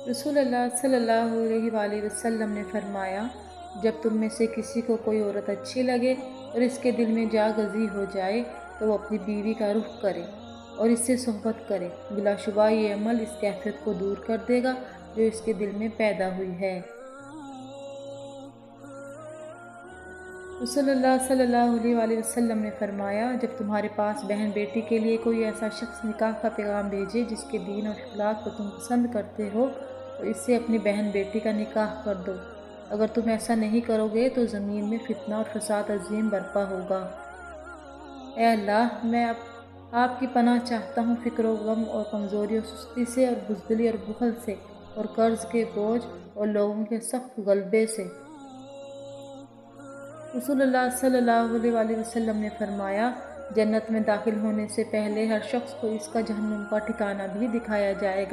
رسول اللہ صلی اللہ علیہ وآلہ وسلم نے فرمایا، جب تم میں سے کسی کو کوئی عورت اچھی لگے اور اس کے دل میں جا گزی ہو جائے تو وہ اپنی بیوی کا رخ کرے اور اس سے صحبت کرے، بلا شبہ یہ عمل اس کیفیت کو دور کر دے گا جو اس کے دل میں پیدا ہوئی ہے۔ رسول اللہ صلی اللہ علیہ وآلہ وسلم نے فرمایا، جب تمہارے پاس بہن بیٹی کے لیے کوئی ایسا شخص نکاح کا پیغام بھیجے جس کے دین اور اخلاق کو تم پسند کرتے ہو تو اس سے اپنی بہن بیٹی کا نکاح کر دو۔ اگر تم ایسا نہیں کرو گے تو زمین میں فتنہ اور فساد عظیم برپا ہوگا۔ اے اللہ، میں آپ کی پناہ چاہتا ہوں فکر و غم اور کمزوری اور سستی سے اور بزدلی اور بخل سے اور قرض کے بوجھ اور لوگوں کے سخت غلبے سے۔ رسول اللہ صلی اللہ علیہ وآلہ وسلم نے فرمایا، جنت میں داخل ہونے سے پہلے ہر شخص کو اس کا جہنم کا ٹھکانہ بھی دکھایا جائے گا۔